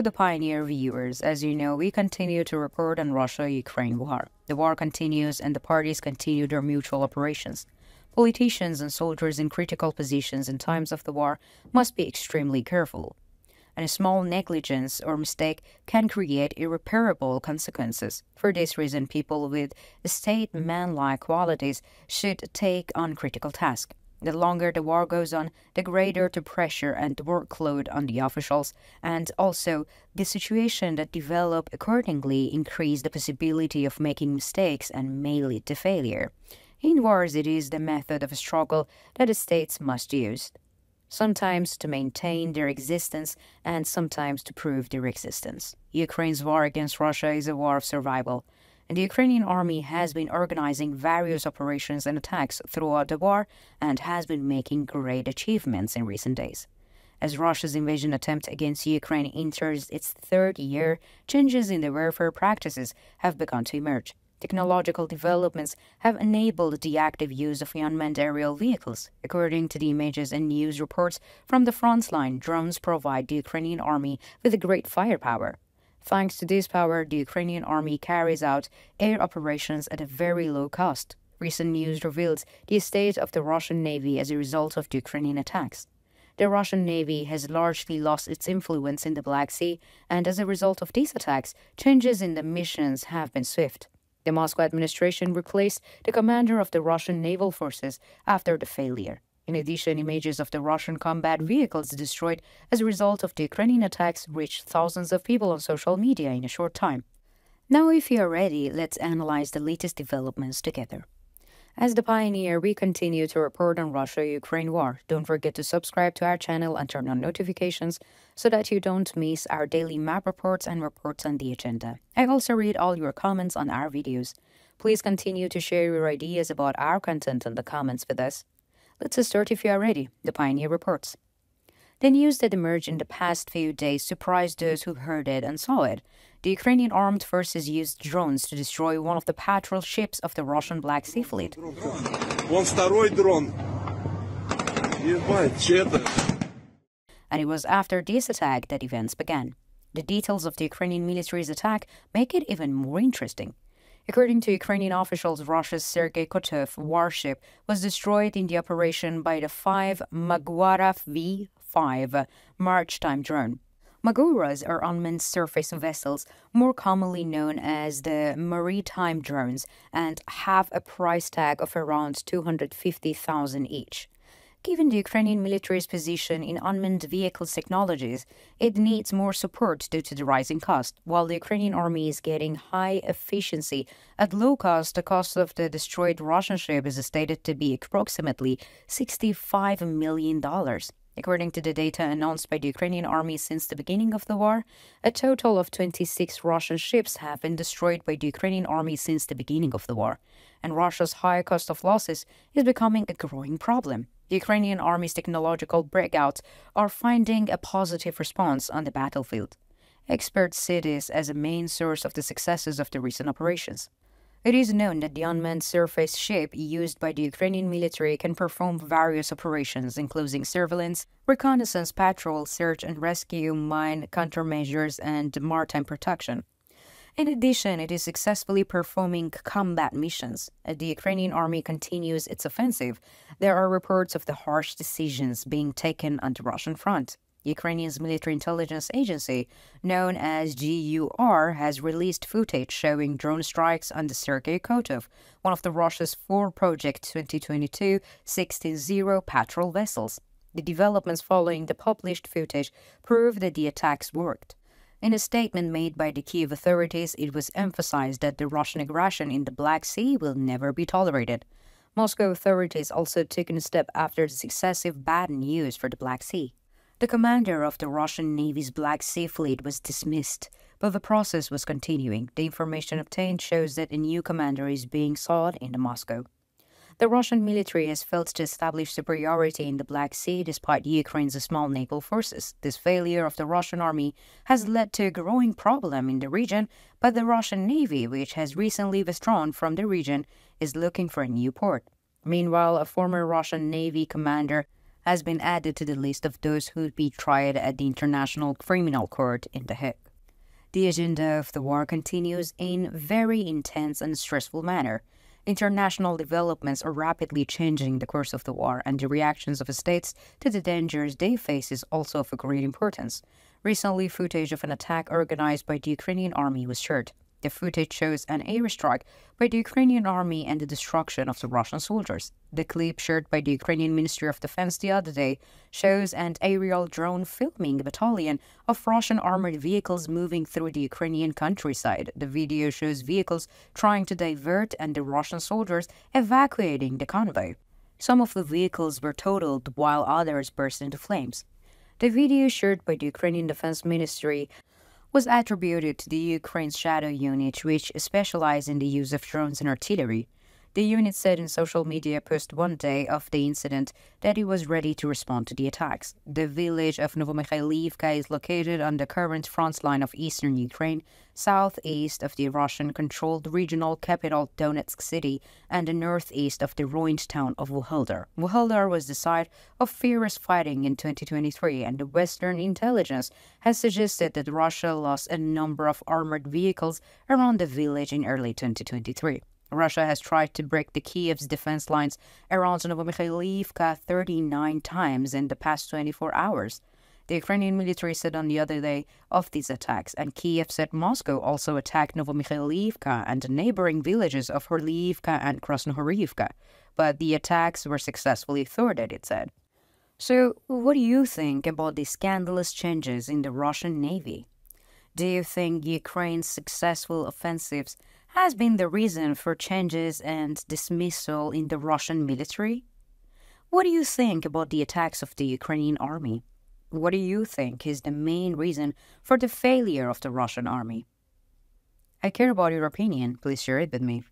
Hello, the Pioneer viewers. As you know, we continue to report on Russia-Ukraine war. The war continues and the parties continue their mutual operations. Politicians and soldiers in critical positions in times of the war must be extremely careful. And a small negligence or mistake can create irreparable consequences. For this reason, people with statesmanlike qualities should take on critical tasks. The longer the war goes on, the greater the pressure and the workload on the officials, and also the situation that develop accordingly increase the possibility of making mistakes and may lead to failure. In wars, it is the method of struggle that the states must use, sometimes to maintain their existence and sometimes to prove their existence. Ukraine's war against Russia is a war of survival, and the Ukrainian army has been organizing various operations and attacks throughout the war and has been making great achievements in recent days. As Russia's invasion attempt against Ukraine enters its third year, changes in the warfare practices have begun to emerge. Technological developments have enabled the active use of unmanned aerial vehicles. According to the images and news reports from the front line, drones provide the Ukrainian army with a great firepower. Thanks to this power, the Ukrainian army carries out air operations at a very low cost. Recent news reveals the state of the Russian Navy as a result of the Ukrainian attacks. The Russian Navy has largely lost its influence in the Black Sea, and as a result of these attacks, changes in the missions have been swift. The Moscow administration replaced the commander of the Russian naval forces after the failure. In addition, images of the Russian combat vehicles destroyed as a result of the Ukrainian attacks reached thousands of people on social media in a short time. Now, if you are ready, let's analyze the latest developments together. As the Pioneer, we continue to report on Russia-Ukraine war. Don't forget to subscribe to our channel and turn on notifications so that you don't miss our daily map reports and reports on the agenda. I also read all your comments on our videos. Please continue to share your ideas about our content in the comments with us. Let's start if you are ready. The Pioneer reports. The news that emerged in the past few days surprised those who heard it and saw it. The Ukrainian armed forces used drones to destroy one of the patrol ships of the Russian Black Sea Fleet. And it was after this attack that events began. The details of the Ukrainian military's attack make it even more interesting. According to Ukrainian officials, Russia's Sergei Kotov warship was destroyed in the operation by the 5 Magura V-5 maritime drone. Maguras are unmanned surface vessels, more commonly known as the maritime drones, and have a price tag of around $250,000 each. Given the Ukrainian military's position in unmanned vehicles technologies, it needs more support due to the rising cost. While the Ukrainian army is getting high efficiency at low cost, the cost of the destroyed Russian ship is stated to be approximately $65 million. According to the data announced by the Ukrainian army since the beginning of the war, a total of 26 Russian ships have been destroyed by the Ukrainian army since the beginning of the war, and Russia's high cost of losses is becoming a growing problem. The Ukrainian army's technological breakouts are finding a positive response on the battlefield. Experts see this as a main source of the successes of the recent operations. It is known that the unmanned surface ship used by the Ukrainian military can perform various operations, including surveillance, reconnaissance, patrol, search and rescue, mine countermeasures, and maritime protection. In addition, it is successfully performing combat missions. As the Ukrainian army continues its offensive, there are reports of the harsh decisions being taken on the Russian front. Ukraine's military intelligence agency, known as GUR, has released footage showing drone strikes on the Sergei Kotov, one of Russia's 4 Project 2022-16-0 patrol vessels. The developments following the published footage prove that the attacks worked. In a statement made by the Kyiv authorities, it was emphasized that the Russian aggression in the Black Sea will never be tolerated. Moscow authorities also took a step after the successive bad news for the Black Sea. The commander of the Russian Navy's Black Sea Fleet was dismissed, but the process was continuing. The information obtained shows that a new commander is being sought in Moscow. The Russian military has failed to establish superiority in the Black Sea despite Ukraine's small naval forces. This failure of the Russian army has led to a growing problem in the region, but the Russian Navy, which has recently withdrawn from the region, is looking for a new port. Meanwhile, a former Russian Navy commander has been added to the list of those who would be tried at the International Criminal Court in The Hague. The agenda of the war continues in very intense and stressful manner. International developments are rapidly changing the course of the war, and the reactions of states to the dangers they face is also of a great importance. Recently, footage of an attack organized by the Ukrainian army was shared. The footage shows an airstrike by the Ukrainian army and the destruction of the Russian soldiers. The clip shared by the Ukrainian Ministry of Defense the other day shows an aerial drone filming a battalion of Russian armored vehicles moving through the Ukrainian countryside. The video shows vehicles trying to divert and the Russian soldiers evacuating the convoy. Some of the vehicles were totaled while others burst into flames. The video shared by the Ukrainian Defense Ministry was attributed to the Ukraine's Shadow Unit, which specialized in the use of drones and artillery. The unit said in social media post one day of the incident that it was ready to respond to the attacks. The village of Novomykhailivka is located on the current front line of eastern Ukraine, southeast of the Russian-controlled regional capital Donetsk city, and the northeast of the ruined town of Vuhledar. Vuhledar was the site of fierce fighting in 2023, and the Western intelligence has suggested that Russia lost a number of armored vehicles around the village in early 2023. Russia has tried to break the Kiev's defense lines around Novomykhailivka 39 times in the past 24 hours. The Ukrainian military said on the other day of these attacks, and Kiev said Moscow also attacked Novomykhailivka and the neighboring villages of Horliivka and Krasnohorivka, but the attacks were successfully thwarted, it said. So, what do you think about the scandalous changes in the Russian Navy? Do you think Ukraine's successful offensives has been the reason for changes and dismissal in the Russian military? What do you think about the attacks of the Ukrainian army? What do you think is the main reason for the failure of the Russian army? I care about your opinion. Please share it with me.